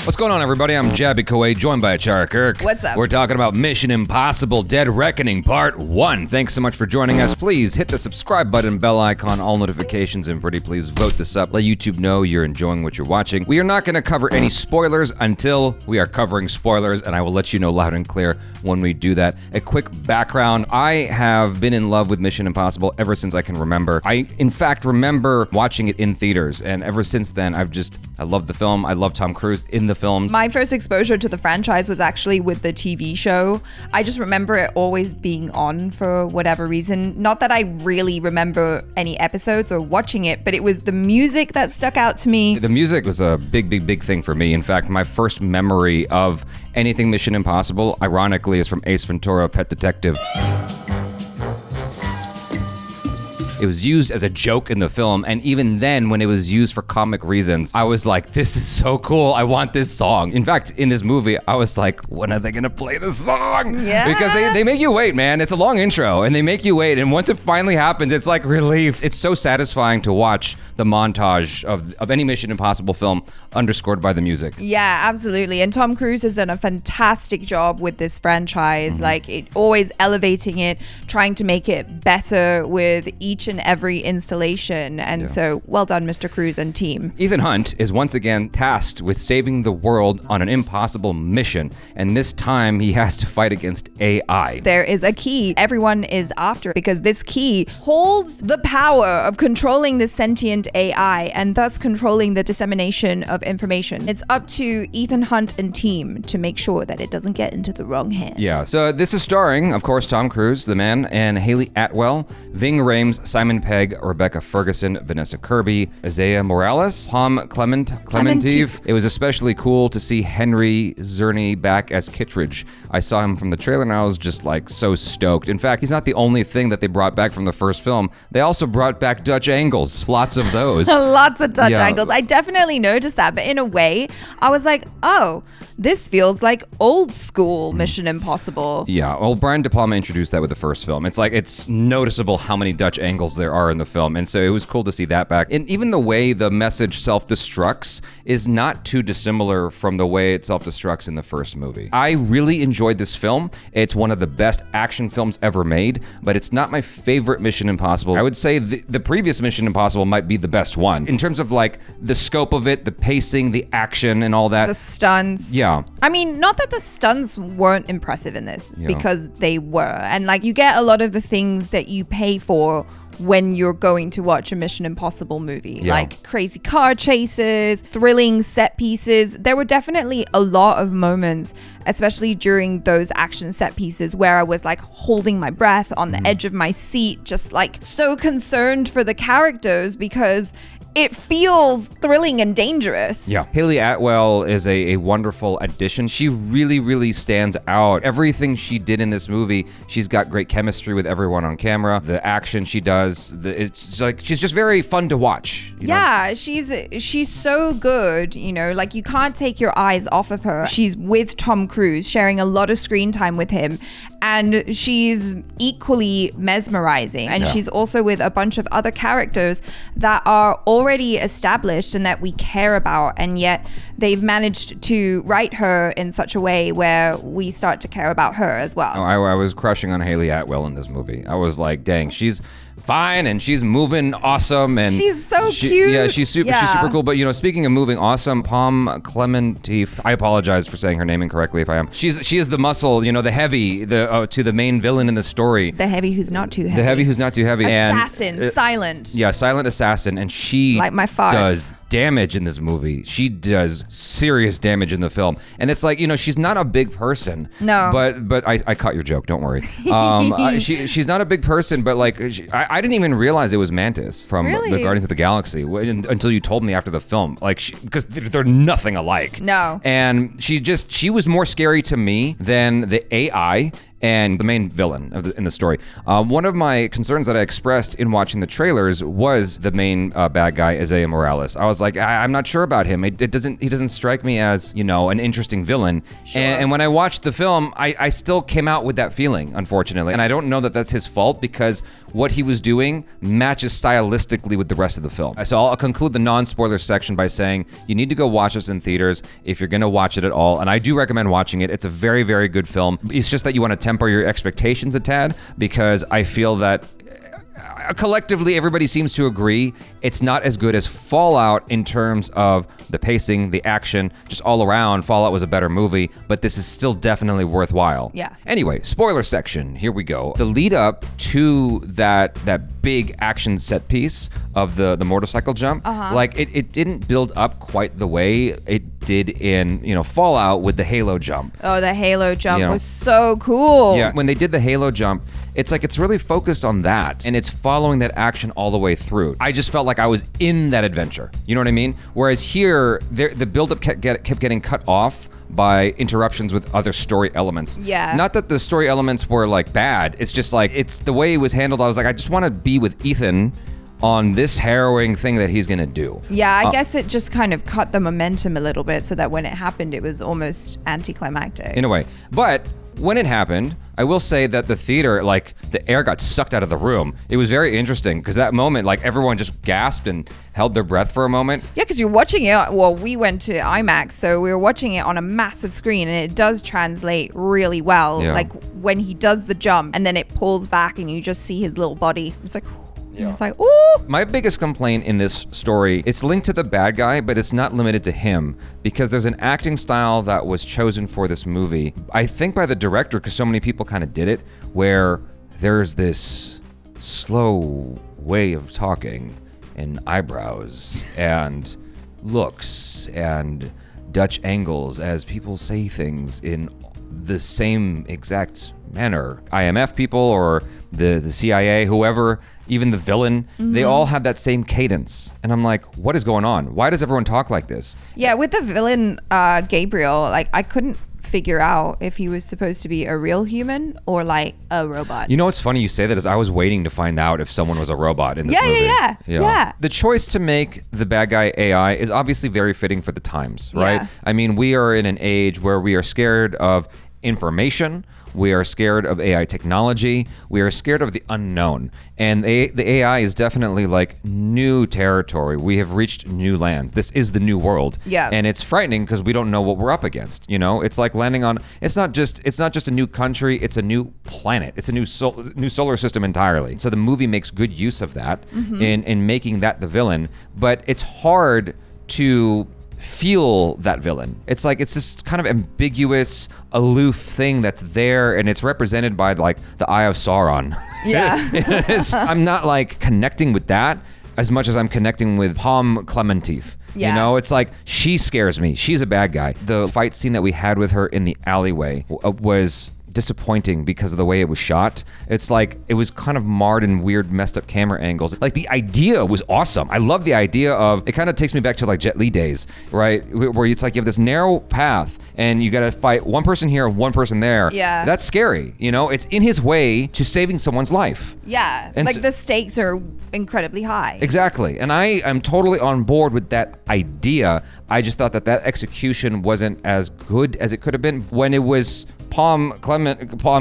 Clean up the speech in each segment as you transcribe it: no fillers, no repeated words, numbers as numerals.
What's going on, everybody? I'm Jaby, joined by Achara, Erik. What's up? We're talking about Mission Impossible Dead Reckoning Part 1. Thanks so much for joining us. Please hit the subscribe button, bell icon, all notifications, and pretty please vote this up. Let YouTube know you're enjoying what you're watching. We are not going to cover any spoilers until we are covering spoilers, and I will let you know loud and clear when we do that. A quick background. I have been in love with Mission Impossible ever since I can remember. I, in fact, remember watching it in theaters, and ever since then, I love the film. I love Tom Cruise in the films. My first exposure to the franchise was actually with the TV show. I just remember it always being on for whatever reason. Not that I really remember any episodes or watching it, but it was the music that stuck out to me. The music was a big thing for me. In fact, my first memory of anything Mission Impossible, ironically, is from Ace Ventura: Pet Detective. It was used as a joke in the film, and even then, when it was used for comic reasons, I was like, this is so cool, I want this song. In fact, in this movie, I was like, when are they gonna play this song? Yeah. Because they make you wait, man. It's a long intro, and they make you wait, and once it finally happens, it's like relief. It's so satisfying to watch the montage of any Mission Impossible film underscored by the music. Yeah, absolutely. And Tom Cruise has done a fantastic job with this franchise, like it always elevating it, trying to make it better with each and every installation. And so well done, Mr. Cruise and team. Ethan Hunt is once again tasked with saving the world on an impossible mission, and this time he has to fight against AI. There is a key everyone is after, because this key holds the power of controlling the sentient AI and thus controlling the dissemination of information. It's up to Ethan Hunt and team to make sure that it doesn't get into the wrong hands. Yeah, so this is starring, of course, Tom Cruise, the man, and Hayley Atwell, Ving Rhames, Simon Pegg, Rebecca Ferguson, Vanessa Kirby, Isaiah Morales, Tom Clementive. It was especially cool to see Henry Czerny back as Kittredge. I saw him from the trailer and I was just like so stoked. In fact, he's not the only thing that they brought back from the first film. They also brought back Dutch angles, lots of those. Lots of Dutch angles. I definitely noticed that, but in a way, I was like, oh, this feels like old school Mission Impossible. Yeah, well, Brian De Palma introduced that with the first film. It's like, it's noticeable how many Dutch angles there are in the film, and so it was cool to see that back. And even the way the message self-destructs is not too dissimilar from the way it self-destructs in the first movie. I really enjoyed this film. It's one of the best action films ever made, but it's not my favorite Mission Impossible. I would say the previous Mission Impossible might be the best one. In terms of like the scope of it, the pacing, the action, and all that. The stunts. Yeah. I mean, not that the stunts weren't impressive in this, because they were. And like, you get a lot of the things that you pay for when you're going to watch a Mission Impossible movie, like crazy car chases, thrilling set pieces. There were definitely a lot of moments, especially during those action set pieces, where I was like holding my breath on the edge of my seat, just like so concerned for the characters, because it feels thrilling and dangerous. Yeah. Hayley Atwell is a wonderful addition. She really stands out. Everything she did in this movie, she's got great chemistry with everyone on camera. The action she does, it's like, she's just very fun to watch. You know? She's so good, you know, like you can't take your eyes off of her. She's with Tom Cruise, sharing a lot of screen time with him, and she's equally mesmerizing. And she's also with a bunch of other characters that are already established and that we care about, and yet they've managed to write her in such a way where we start to care about her as well. I was crushing on Hayley Atwell in this movie. I was like, dang, she's fine and she's moving awesome, and she's so cute. Yeah, she's super cool. But you know, speaking of moving awesome, Tom Clementive, I apologize for saying her name incorrectly if I am. She is the muscle, you know, the heavy, to the main villain in the story. The heavy who's not too heavy. The heavy who's not too heavy. Assassin, silent. Yeah, silent assassin, and she like my farts. Does damage in this movie. She does serious damage in the film, and it's like, you know, she's not a big person. No. But I caught your joke. Don't worry. She's not a big person, but like I didn't even realize it was Mantis from the Guardians of the Galaxy until you told me after the film. Like, because they're nothing alike. No. And she was more scary to me than the AI and the main villain in the story. One of my concerns that I expressed in watching the trailers was the main bad guy, Isaiah Morales. I was like, I'm not sure about him. He doesn't strike me as, an interesting villain. Sure. And when I watched the film, I still came out with that feeling, unfortunately. And I don't know that that's his fault, because what he was doing matches stylistically with the rest of the film. So I'll conclude the non-spoiler section by saying you need to go watch this in theaters if you're gonna watch it at all. And I do recommend watching it. It's a very, very good film. It's just that you want to temper your expectations a tad, because I feel that collectively everybody seems to agree it's not as good as Fallout in terms of the pacing, the action, just all around. Fallout was a better movie, but this is still definitely worthwhile. Yeah. Anyway, spoiler section, here we go. The lead up to that big action set piece of the motorcycle jump, like it didn't build up quite the way it did in, Fallout with the Halo jump. Oh, the Halo jump was so cool. Yeah, when they did the Halo jump, it's really focused on that, and it's following that action all the way through. I just felt like I was in that adventure. You know what I mean? Whereas here, the buildup kept getting cut off by interruptions with other story elements. Yeah. Not that the story elements were like bad. It's just like, it's the way it was handled. I was like, I just want to be with Ethan on this harrowing thing that he's gonna do. Yeah, I guess it just kind of cut the momentum a little bit, so that when it happened, it was almost anticlimactic. In a way. But when it happened, I will say that the theater, like, the air got sucked out of the room. It was very interesting, because that moment, like, everyone just gasped and held their breath for a moment. Yeah, because you're watching it, well, we went to IMAX, so we were watching it on a massive screen, and it does translate really well. Yeah. Like, when he does the jump, and then it pulls back, and you just see his little body. It's like... Yeah. It's like, ooh. My biggest complaint in this story, it's linked to the bad guy, but it's not limited to him, because there's an acting style that was chosen for this movie, I think by the director, because so many people kind of did it, where there's this slow way of talking and eyebrows and looks and Dutch angles as people say things in the same exact manner. IMF people or the CIA, whoever, even the villain, they all have that same cadence. And I'm like, what is going on? Why does everyone talk like this? Yeah, with the villain, Gabriel, like, I couldn't figure out if he was supposed to be a real human or like a robot. You know what's funny you say that is I was waiting to find out if someone was a robot in this movie. Yeah. The choice to make the bad guy AI is obviously very fitting for the times, right? Yeah. I mean, we are in an age where we are scared of information. We are scared of AI technology. We are scared of the unknown. And the AI is definitely like new territory. We have reached new lands. This is the new world. Yeah. And it's frightening because we don't know what we're up against. It's like landing on, it's not just a new country, it's a new planet. It's a new solar system entirely. So the movie makes good use of that in making that the villain, but it's hard to feel that villain. It's like it's this kind of ambiguous, aloof thing that's there, and it's represented by like the Eye of Sauron. Yeah. I'm not like connecting with that as much as I'm connecting with Palm Clementif. Yeah. It's like she scares me. She's a bad guy. The fight scene that we had with her in the alleyway was disappointing because of the way it was shot. It's like it was kind of marred in weird messed up camera angles. Like the idea was awesome. I love the idea of it. Kind of takes me back to like Jet Li days, right? Where it's like you have this narrow path and you got to fight one person here, one person there. Yeah. That's scary. It's in his way to saving someone's life. Yeah. And like the stakes are incredibly high. Exactly. And I am totally on board with that idea. I just thought that execution wasn't as good as it could have been when it was Palm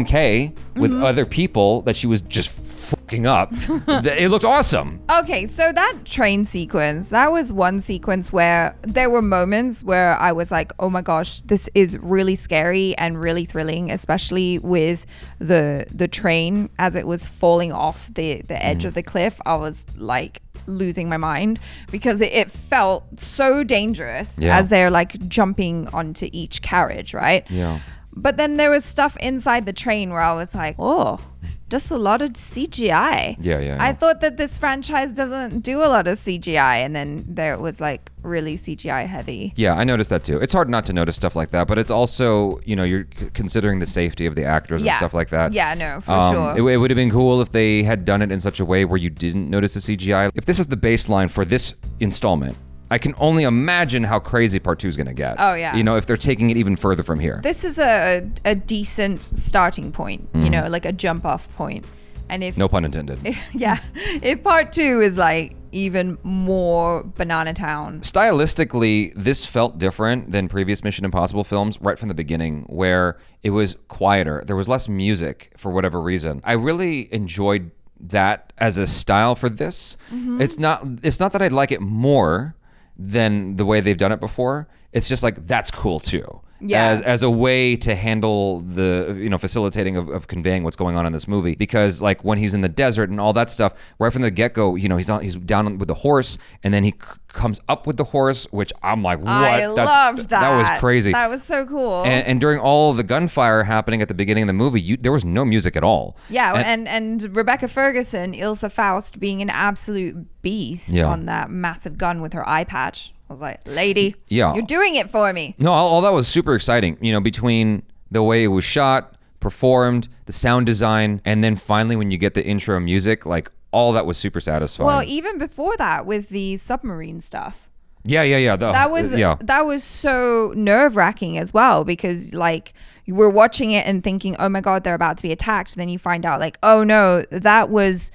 K with other people that she was just fucking up. It looked awesome. Okay, so that train sequence, that was one sequence where there were moments where I was like, oh my gosh, this is really scary and really thrilling, especially with the train as it was falling off the edge of the cliff. I was like losing my mind because it felt so dangerous as they're like jumping onto each carriage, right? Yeah. But then there was stuff inside the train where I was like, oh, just a lot of CGI. Yeah. I thought that this franchise doesn't do a lot of CGI, and then there it was like really CGI heavy. Yeah, I noticed that too. It's hard not to notice stuff like that, but it's also, you're considering the safety of the actors and stuff like that. Yeah, no, for sure. It would have been cool if they had done it in such a way where you didn't notice the CGI. If this is the baseline for this installment, I can only imagine how crazy part 2 is going to get. Oh, yeah. You know, if they're taking it even further from here. This is a decent starting point, you know, like a jump off point. And if no pun intended. If part 2 is like even more Banana Town. Stylistically, this felt different than previous Mission Impossible films right from the beginning, where it was quieter. There was less music for whatever reason. I really enjoyed that as a style for this. It's not that I'd like it more than the way they've done it before. It's just like, that's cool too. Yeah. As a way to handle the, you know, facilitating of conveying what's going on in this movie. Because like when he's in the desert and all that stuff, right from the get-go, you know, he's down with the horse, and then he comes up with the horse, which I'm like, what? I loved that. That was crazy. That was so cool. And during all the gunfire happening at the beginning of the movie, there was no music at all. Yeah, and Rebecca Ferguson, Ilsa Faust, being an absolute beast on that massive gun with her eye patch. I was like, lady, you're doing it for me. No, all that was super exciting. You know, between the way it was shot, performed, the sound design, and then finally when you get the intro music, like all that was super satisfying. Well, even before that with the submarine stuff. Yeah. That was so nerve-wracking as well, because like you were watching it and thinking, oh my God, they're about to be attacked. And then you find out like, oh no, that was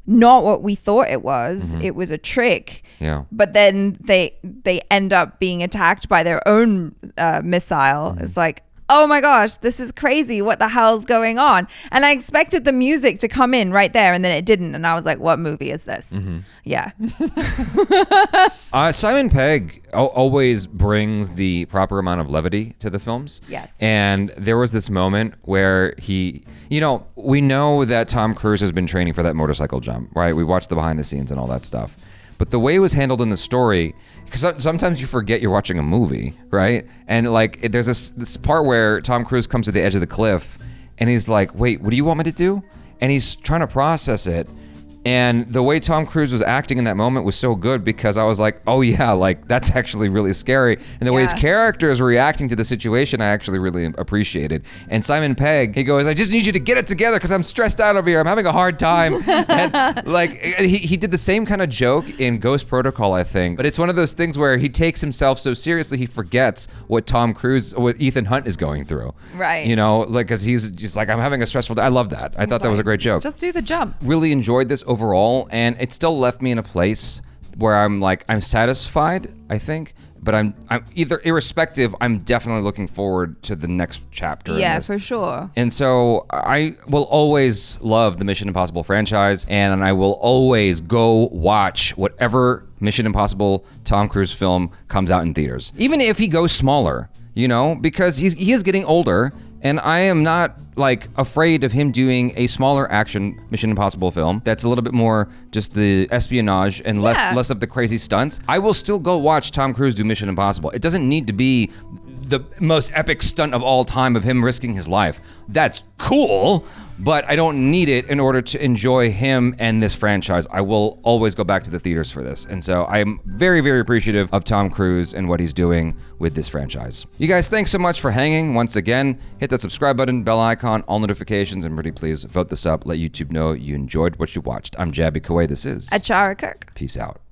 not what we thought it was. It was a trick. Yeah. But then they end up being attacked by their own missile. It's like, oh my gosh, this is crazy. What the hell's going on? And I expected the music to come in right there, and then it didn't. And I was like, what movie is this? Yeah. Simon Pegg always brings the proper amount of levity to the films. Yes. And there was this moment where he, you know, we know that Tom Cruise has been training for that motorcycle jump, right? We watched the behind the scenes and all that stuff. But the way it was handled in the story, because sometimes you forget you're watching a movie, right? And like there's this part where Tom Cruise comes to the edge of the cliff and he's like, wait, what do you want me to do? And he's trying to process it. And the way Tom Cruise was acting in that moment was so good, because I was like, oh yeah, like that's actually really scary. And the way his character is reacting to the situation, I actually really appreciated. And Simon Pegg, he goes, I just need you to get it together because I'm stressed out over here. I'm having a hard time. And like he did the same kind of joke in Ghost Protocol, I think. But it's one of those things where he takes himself so seriously, he forgets what Ethan Hunt is going through. Right. You know, like, because he's just like, I'm having a stressful day. I love that. I thought that was a great joke. Just do the jump. Really enjoyed this overall, and it still left me in a place where I'm like, I'm satisfied, I think, but I'm either irrespective, I'm definitely looking forward to the next chapter. Yeah, for sure. And so I will always love the Mission Impossible franchise, and I will always go watch whatever Mission Impossible Tom Cruise film comes out in theaters, even if he goes smaller, you know, because he is getting older. And I am not like afraid of him doing a smaller action Mission Impossible film that's a little bit more just the espionage and less of the crazy stunts. I will still go watch Tom Cruise do Mission Impossible. It doesn't need to be the most epic stunt of all time of him risking his life. That's cool, but I don't need it in order to enjoy him and this franchise. I will always go back to the theaters for this. And so I'm very, very appreciative of Tom Cruise and what he's doing with this franchise. You guys, thanks so much for hanging. Once again, hit that subscribe button, bell icon, all notifications, and pretty please vote this up. Let YouTube know you enjoyed what you watched. I'm Jaby. This is Achara Kirk. Peace out.